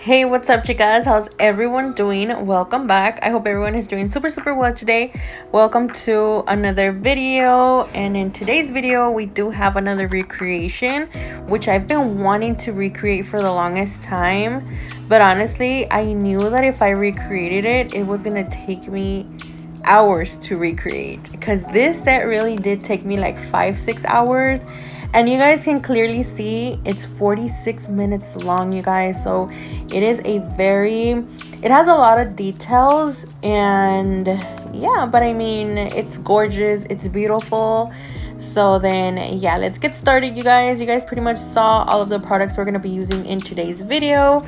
Hey, what's up, chicas? How's everyone doing? Welcome back. I hope everyone is doing super well today. Welcome to another video. And in today's video, we do have another recreation, which I've been wanting to recreate for the longest time. But honestly, I knew that if I recreated it, it was gonna take me hours to recreate, because this set really did take me like 5-6 hours. And you guys can clearly see it's 46 minutes long, you guys. So it is it has a lot of details, and yeah, but I mean, it's gorgeous, it's beautiful. So then yeah, let's get started, you guys. You guys pretty much saw all of the products we're going to be using in today's video.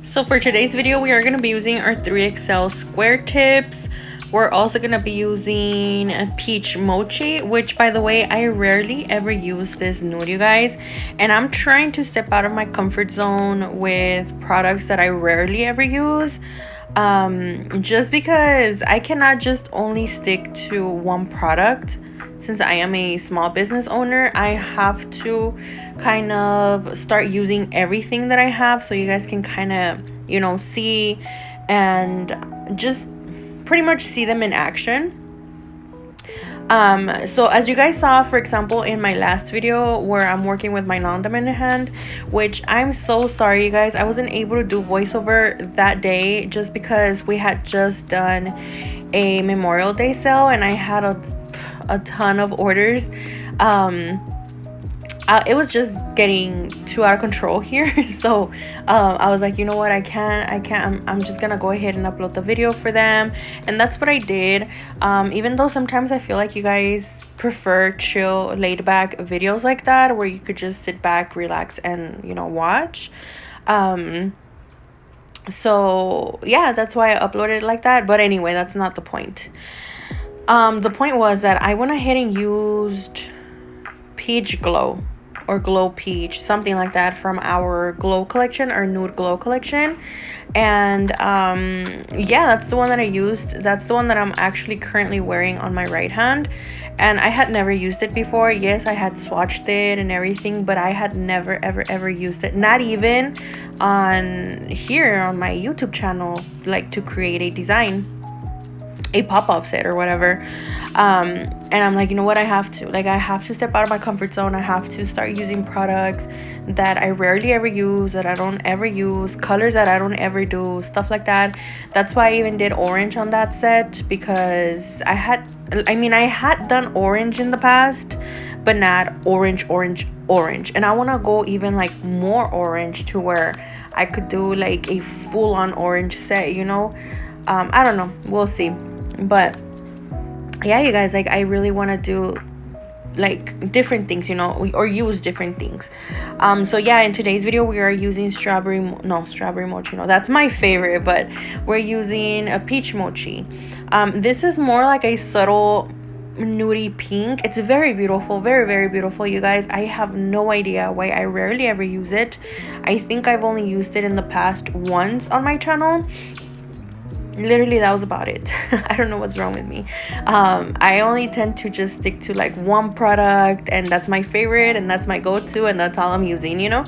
So for today's video, we are going to be using our 3XL square tips. We're also going to be using a peach mochi, which, by the way, I rarely ever use this nude, you guys. And I'm trying to step out of my comfort zone with products that I rarely ever use. Just because I cannot just only stick to one product. Since I am a small business owner, I have to kind of start using everything that I have, so you guys can kind of, you know, see and just pretty much see them in action. So as you guys saw, for example, in my last video where I'm working with my non-dominant hand, which I'm so sorry, you guys, I wasn't able to do voiceover that day just because we had just done a Memorial Day sale and I had a ton of orders. It was just getting too out of control here. So I was like, you know what, I can't I'm just gonna go ahead and upload the video for them, and that's what I did. Even though sometimes I feel like you guys prefer chill, laid back videos like that where you could just sit back, relax, and, you know, watch. So yeah, that's why I uploaded it like that. But anyway, that's not the point. The point was that I went ahead and used Peach Glow or Glow Peach, something like that, from our Glow collection, our Nude Glow collection. And yeah, that's the one that I used. That's the one that I'm actually currently wearing on my right hand. And I had never used it before. Yes, I had swatched it and everything, but I had never ever used it, not even on here on my YouTube channel, like to create a design, a pop-up set or whatever. And I'm like, you know what, I have to step out of my comfort zone. I have to start using products that I rarely ever use, that I don't ever use, colors that I don't ever do, stuff like that. That's why I even did orange on that set, because I had done orange in the past, but not orange. And I want to go even like more orange, to where I could do like a full-on orange set, you know. I don't know, we'll see. But yeah, you guys, like, I really want to do like different things, you know, or use different things. So yeah, in today's video we are using strawberry mochi, no, that's my favorite, but we're using a peach mochi. This is more like a subtle nudie pink. It's very beautiful, very beautiful, you guys. I have no idea why I rarely ever use it. I think I've only used it in the past once on my channel. Literally, that was about it. I don't know what's wrong with me. I only tend to just stick to like one product, and that's my favorite, and that's my go-to, and that's all I'm using, you know.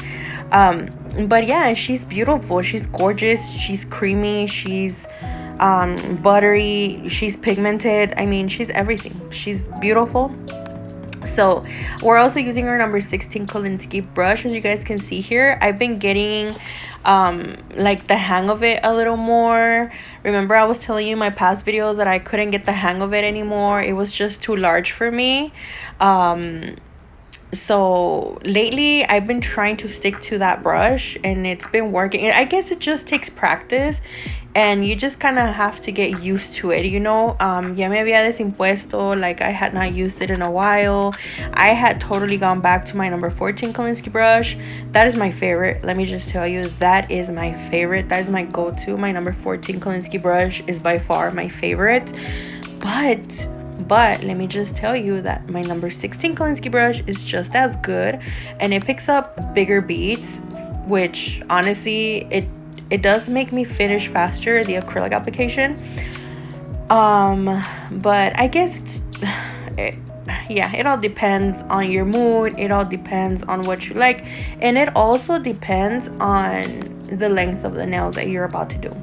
But yeah, she's beautiful, she's gorgeous, she's creamy, she's buttery, she's pigmented. I mean, she's everything. She's beautiful. So we're also using our number 16 Kolinsky brush. As you guys can see here, I've been getting like the hang of it a little more. Remember, I was telling you in my past videos that I couldn't get the hang of it anymore. It was just too large for me. So lately I've been trying to stick to that brush, and it's been working. I guess it just takes practice, and you just kind of have to get used to it, you know. Ya me había desimpuesto, like I had not used it in a while. I had totally gone back to my number 14 Kolinsky brush. That is my favorite. Let me just tell you, that is my favorite. That is my go-to. My number 14 Kolinsky brush is by far my favorite. But let me just tell you that my number 16 Kolinsky brush is just as good, and it picks up bigger beads, which honestly, it does make me finish faster, the acrylic application. But I guess it all depends on your mood. It all depends on what you like, and it also depends on the length of the nails that you're about to do.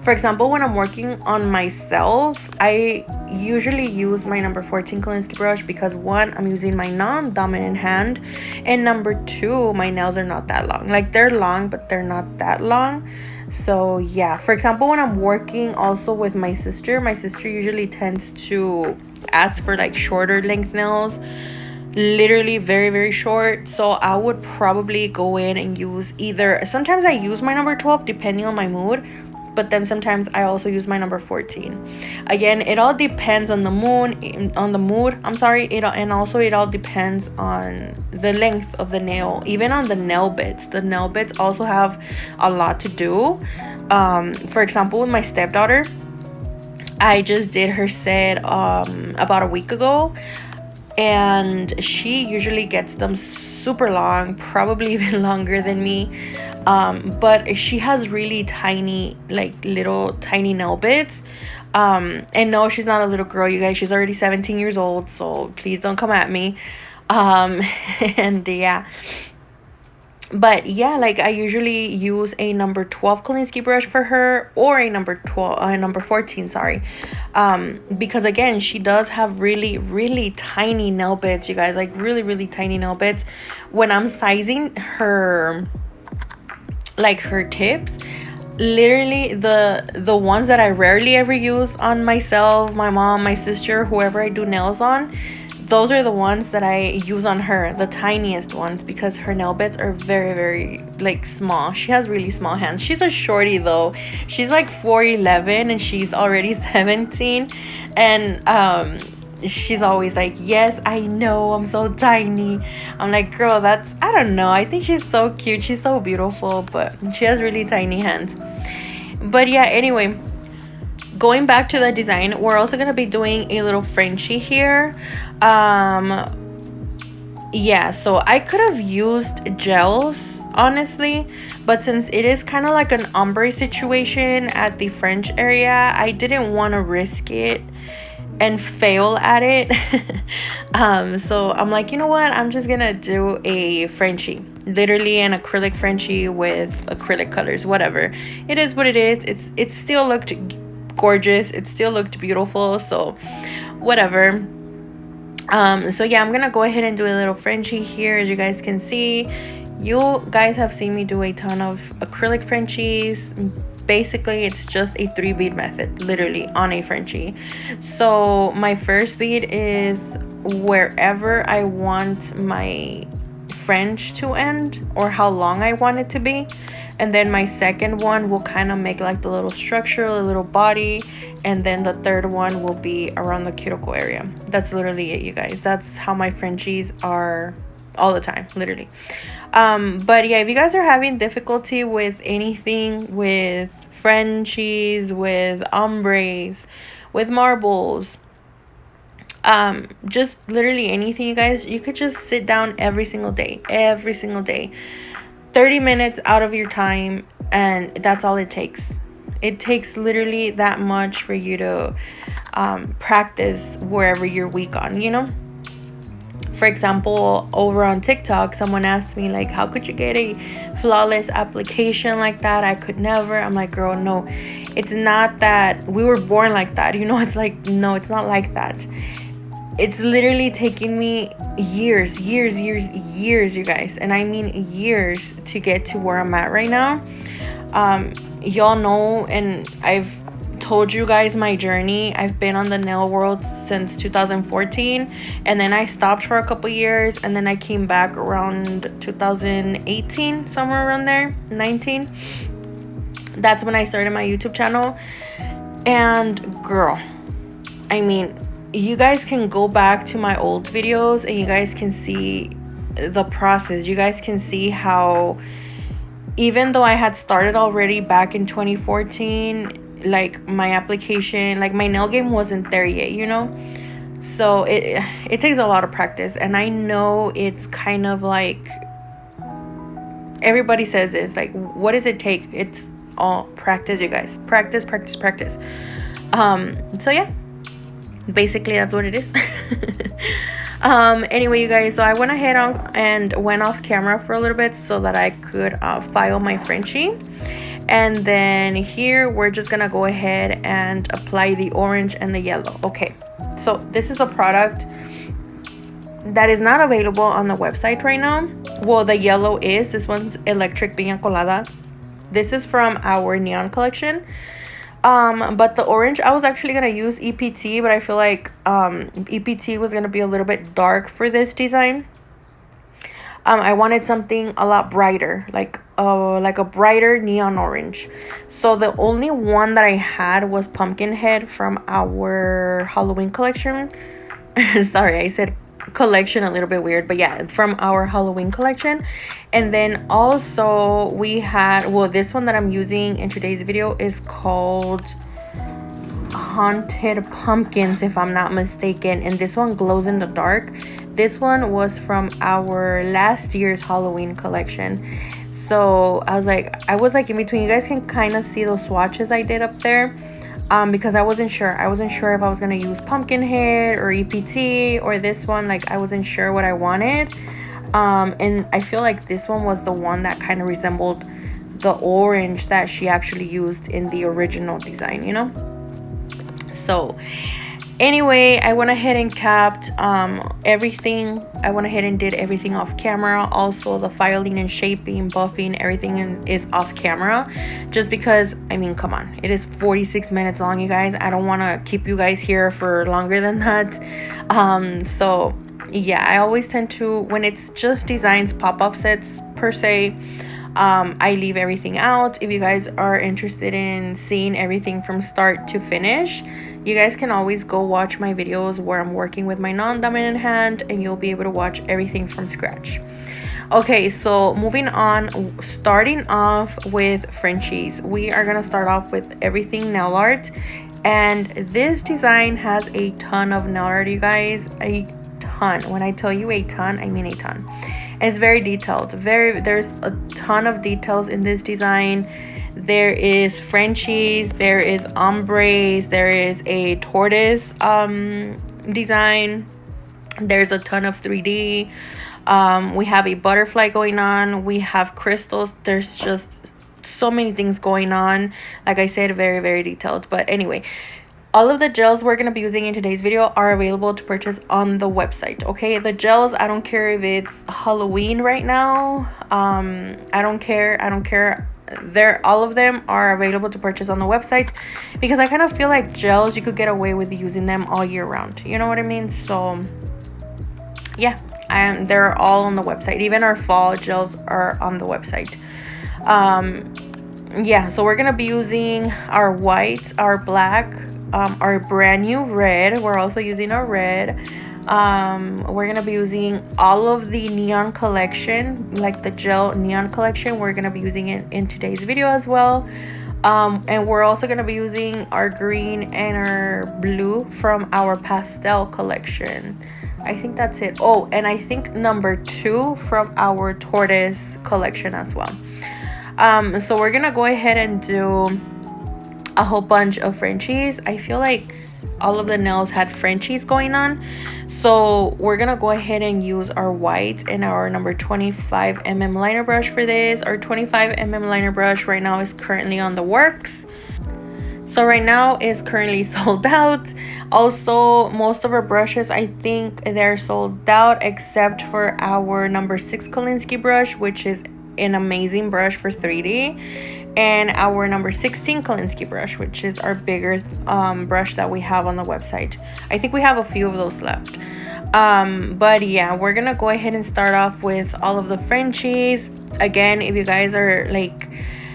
For example, when I'm working on myself, I usually use my number 14 Kolinsky brush because, one, I'm using my non-dominant hand, and number two, my nails are not that long. Like, they're long, but they're not that long. So yeah, for example, when I'm working also with my sister usually tends to ask for like shorter length nails, literally very, very short. So I would probably go in and use either, sometimes I use my number 12 depending on my mood, but then sometimes I also use my number 14. Again, it all depends on the mood. And also it all depends on the length of the nail, even on the nail bits. The nail bits also have a lot to do. For example, with my stepdaughter, I just did her set about a week ago, and she usually gets them super long, probably even longer than me. But she has really tiny, like little tiny nail bits. And no, she's not a little girl, you guys. She's already 17 years old, so please don't come at me. And yeah. But yeah, like I usually use a number 12 Kolinsky brush for her, or a number 14, sorry. Because again, she does have really, really tiny nail bits, you guys, like really, really tiny nail bits. When I'm sizing her, like her tips, literally the ones that I rarely ever use on myself, my mom, my sister, whoever I do nails on, those are the ones that I use on her, the tiniest ones, because her nail bits are very, very like small. She has really small hands. She's a shorty though. She's like 4'11" and she's already 17, and she's always like, yes, I know, I'm so tiny. I'm like, girl, that's, I don't know, I think she's so cute, she's so beautiful, but she has really tiny hands. But yeah, anyway, going back to the design, we're also gonna be doing a little Frenchie here. Yeah, so I could have used gels, honestly, but since it is kind of like an ombre situation at the French area, I didn't want to risk it and fail at it. So I'm like, you know what, I'm just gonna do a Frenchie, literally an acrylic Frenchie with acrylic colors, whatever. It is what it is. It still looked gorgeous, it still looked beautiful, so whatever. So yeah, I'm gonna go ahead and do a little Frenchie here. As you guys can see, you guys have seen me do a ton of acrylic Frenchies. Basically, it's just a 3-bead method, literally, on a Frenchie. So my first bead is wherever I want my French to end, or how long I want it to be. And then my second one will kind of make like the little structure, the little body, and then the third one will be around the cuticle area. That's literally it, you guys. That's how my Frenchies are all the time, literally. But yeah, if you guys are having difficulty with anything, with Frenchies, with ombres, with marbles, just literally anything, you guys, you could just sit down every single day, 30 minutes out of your time, and that's all it takes. It takes literally that much for you to practice wherever you're weak on, you know. For example, over on TikTok, someone asked me, like, how could you get a flawless application like that? I could never. I'm like, girl, no, it's not that we were born like that, you know. It's like, no, it's not like that. It's literally taking me years, you guys, and I mean years, to get to where I'm at right now. Y'all know, and I've told you guys my journey. I've been on the nail world since 2014, and then I stopped for a couple years, and then I came back around 2018, somewhere around there, 19. That's when I started my YouTube channel. And girl, I mean, you guys can go back to my old videos and you guys can see the process. You guys can see how, even though I had started already back in 2014, like my application, like my nail game wasn't there yet, you know. So it takes a lot of practice, and I know it's kind of like everybody says this, like, what does it take? It's all practice, you guys. Practice. So yeah, basically that's what it is. Anyway, you guys, so I went ahead and went off camera for a little bit so that I could file my Frenchie. And then here we're just gonna go ahead and apply the orange and the yellow. Okay, so this is a product that is not available on the website right now. Well, the yellow is. This one's Electric Piña Colada. This is from our neon collection. But the orange, I was actually gonna use EPT, but I feel like EPT was gonna be a little bit dark for this design. I wanted something a lot brighter, like a brighter neon orange. So the only one that I had was Pumpkinhead from our Halloween collection. Sorry, I said collection a little bit weird, but yeah, from our Halloween collection. And then also we had, well, this one that I'm using in today's video is called Haunted Pumpkins, if I'm not mistaken, and this one glows in the dark. This one was from our last year's Halloween collection. So I was like in between. You guys can kind of see those swatches I did up there. Because I wasn't sure if I was gonna use Pumpkinhead or EPT or this one. Like, I wasn't sure what I wanted. And I feel like this one was the one that kind of resembled the orange that she actually used in the original design, you know. So anyway, I went ahead and capped everything. I went ahead and did everything off camera. Also, the filing and shaping, buffing, everything is off camera. Just because, I mean, come on. It is 46 minutes long, you guys. I don't want to keep you guys here for longer than that. So, yeah, I always tend to, when it's just designs, pop-up sets per se, I leave everything out. If you guys are interested in seeing everything from start to finish, you guys can always go watch my videos where I'm working with my non-dominant hand, and you'll be able to watch everything from scratch. Okay, so moving on, starting off with Frenchies. We are gonna start off with everything nail art, and this design has a ton of nail art, you guys. A ton. When I tell you a ton, I mean a ton. It's very detailed. There's a ton of details in this design. There is Frenchies, there is ombres, there is a tortoise design. There's a ton of 3D. We have a butterfly going on. We have crystals. There's just so many things going on. Like I said, very, very detailed. But anyway, all of the gels we're going to be using in today's video are available to purchase on the website. Okay, the gels, I don't care if it's Halloween right now. I don't care. All of them are available to purchase on the website, because I kind of feel like gels, you could get away with using them all year round. You know what I mean? So yeah, they're all on the website. Even our fall gels are on the website. Yeah, so we're gonna be using our white, our black, our brand new red. We're also using our red. We're gonna be using all of the neon collection, like the gel neon collection. We're gonna be using it in today's video as well. And we're also gonna be using our green and our blue from our pastel collection. I think that's it. Oh, and I think number 2 from our tortoise collection as well. So we're gonna go ahead and do a whole bunch of Frenchies. I feel like all of the nails had Frenchies going on, so we're gonna go ahead and use our white and our number 25mm liner brush for this. Our 25mm liner brush right now is currently on the works, so right now is currently sold out. Also, most of our brushes, I think they're sold out, except for our number 6 Kolinsky brush, which is an amazing brush for 3D, and our number 16 Kolinsky brush, which is our bigger brush that we have on the website. I think we have a few of those left. But yeah, we're gonna go ahead and start off with all of the Frenchies. Again, if you guys are like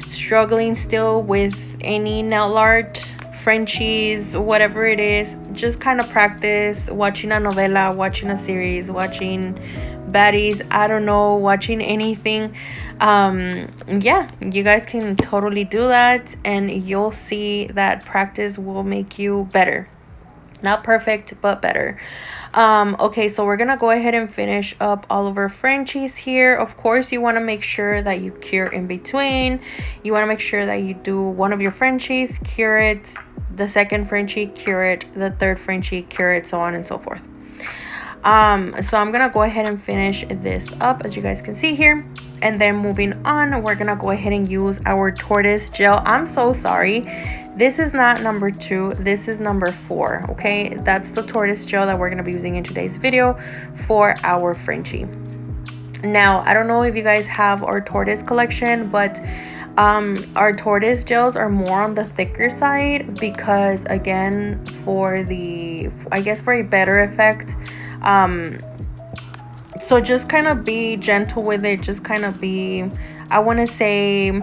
struggling still with any nail art, Frenchies, whatever it is, just kind of practice watching a novela, watching a series, watching baddies, I don't know, watching anything. Yeah, you guys can totally do that, and you'll see that practice will make you better. Not perfect, but better. Okay, so we're gonna go ahead and finish up all of our Frenchies here. Of course, you want to make sure that you cure in between. You want to make sure that you do one of your Frenchies, cure it, the second Frenchie, cure it, the third Frenchie, cure it, so on and so forth. So I'm gonna go ahead and finish this up, as you guys can see here. And then moving on, we're gonna go ahead and use our Tortoise gel. I'm so sorry, this is not number 2, this is number 4. Okay, that's the Tortoise gel that we're gonna be using in today's video for our Frenchie. Now, I don't know if you guys have our Tortoise collection, but our Tortoise gels are more on the thicker side because, again, for the, I guess, for a better effect. So just kind of be gentle with it, just kind of be, I want to say,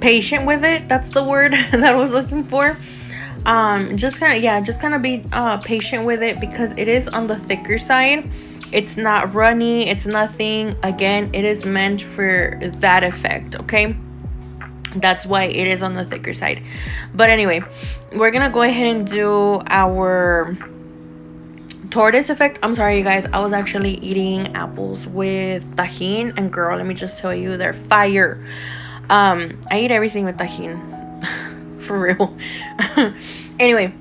patient with it. That's the word that I was looking for. Just kind of be patient with it because it is on the thicker side. It's not runny, it's nothing. Again, it is meant for that effect, okay? That's why it is on the thicker side. But anyway, we're gonna go ahead and do our Tortoise effect. I'm sorry, you guys, I was actually eating apples with tajin, and girl, let me just tell you, they're fire. I eat everything with tajin. For real. Anyway,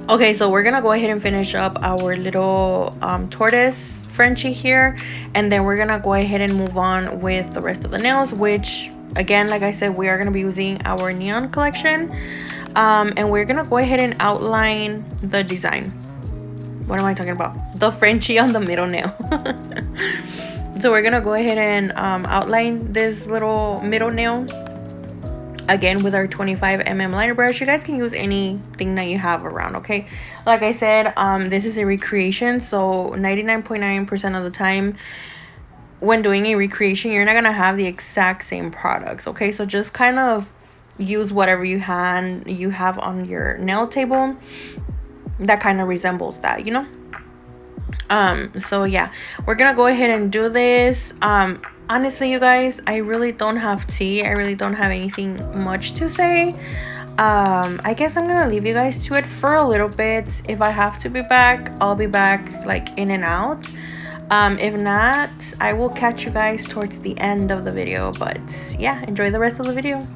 okay, so we're gonna go ahead and finish up our little Tortoise Frenchie here, and then we're gonna go ahead and move on with the rest of the nails, which, again, like I said, we are gonna be using our neon collection. And we're gonna go ahead and outline the design. What am I talking about? The Frenchie on the middle nail. So we're gonna go ahead and outline this little middle nail, again, with our 25mm liner brush. You guys can use anything that you have around, okay? Like I said, this is a recreation, so 99.9% of the time when doing a recreation, you're not gonna have the exact same products, okay? So just kind of use whatever you have on your nail table that kind of resembles that, you know? So yeah, we're gonna go ahead and do this. Honestly, you guys, I really don't have tea. I really don't have anything much to say. I guess I'm gonna leave you guys to it for a little bit. If I have to be back, I'll be back, like, in and out. If not, I will catch you guys towards the end of the video. But yeah, enjoy the rest of the video.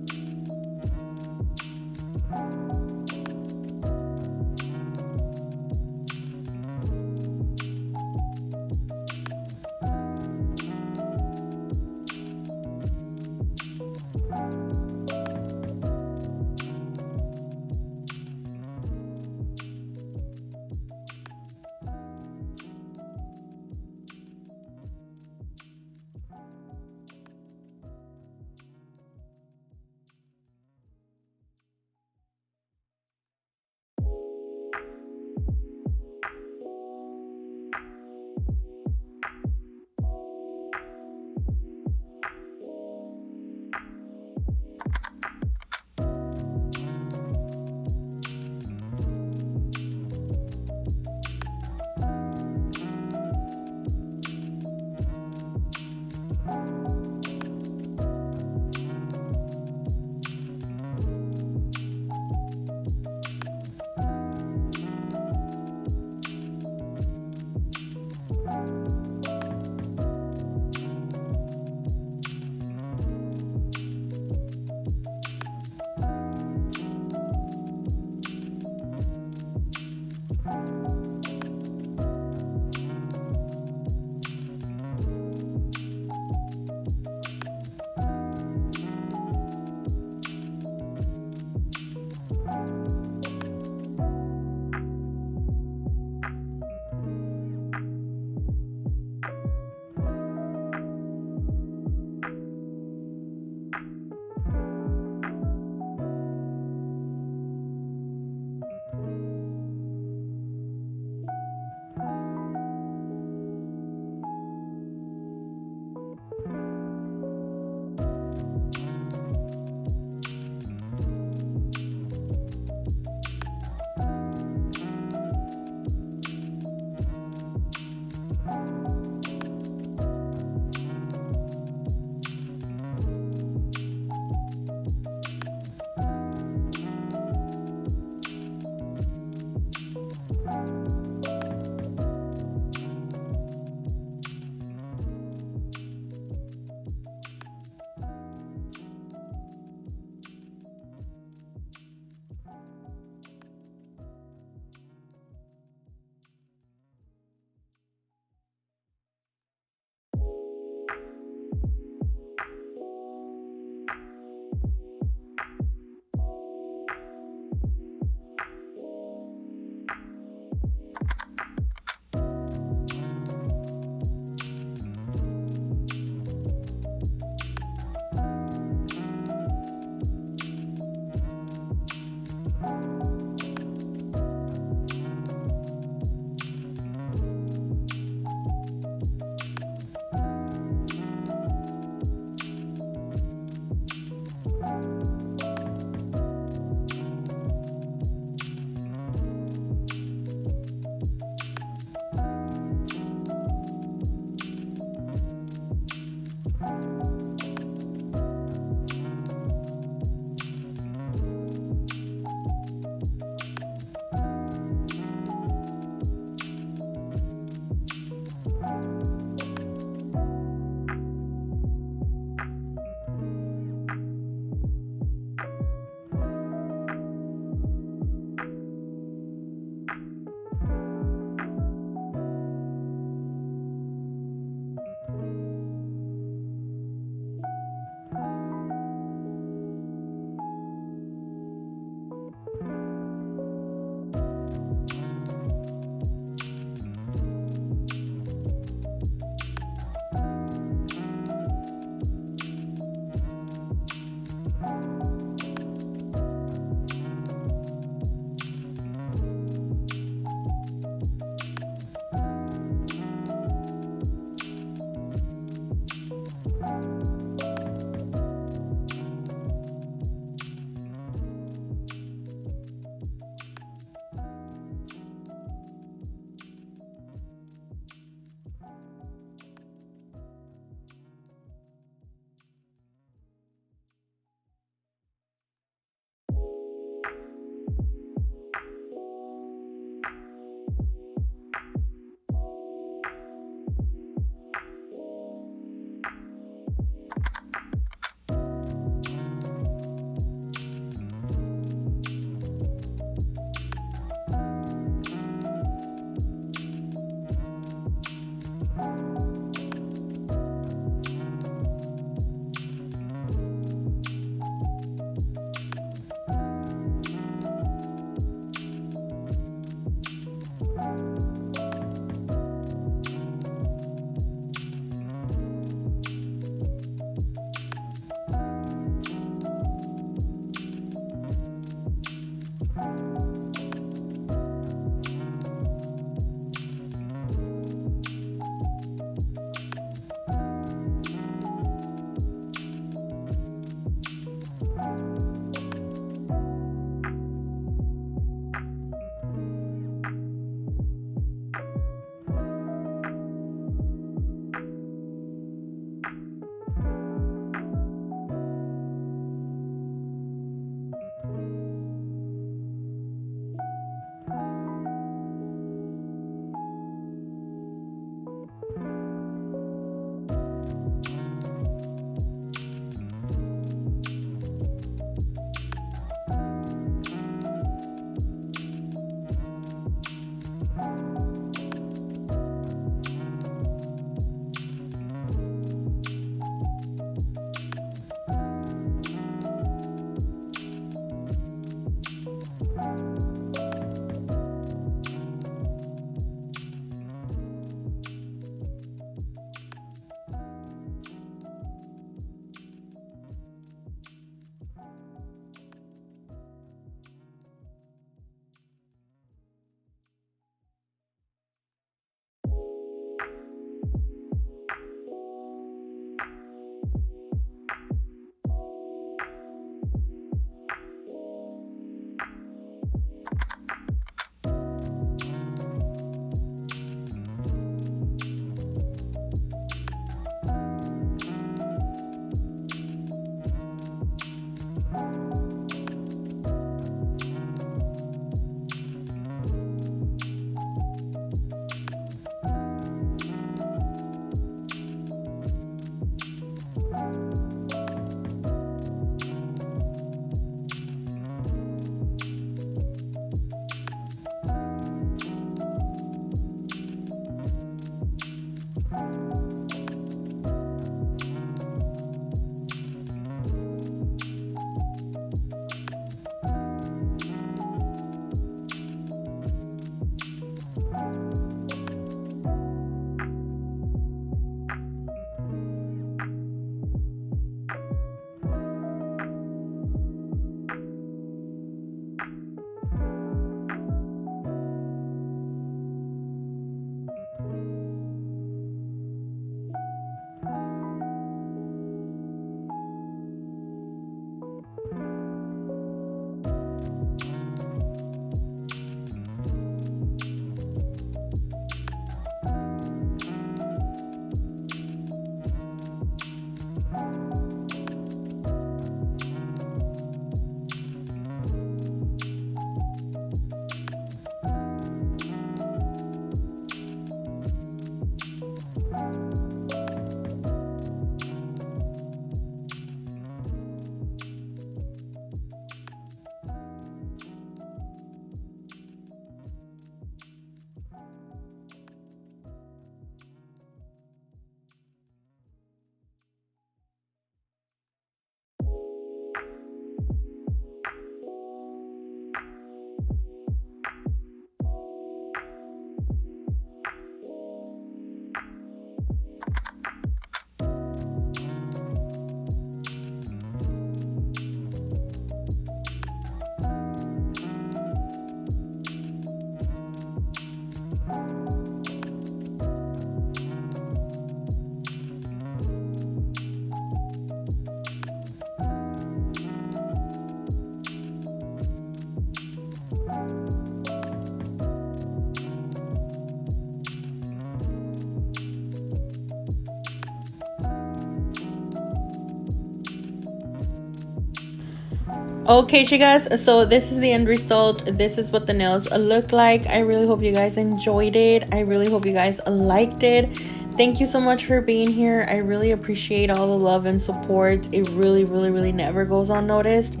Okay, chicas, so this is the end result. This is what the nails look like. I really hope you guys enjoyed it. I really hope you guys liked it. Thank you so much for being here. I really appreciate all the love and support. It really, really, really never goes unnoticed.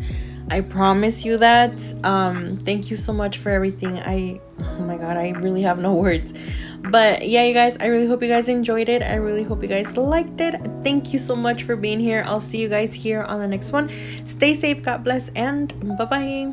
I promise you that. Thank you so much for everything. Oh my god, I really have no words. But yeah, you guys, I really hope you guys enjoyed it. I really hope you guys liked it. Thank you so much for being here. I'll see you guys here on the next one. Stay safe, God bless, and bye-bye.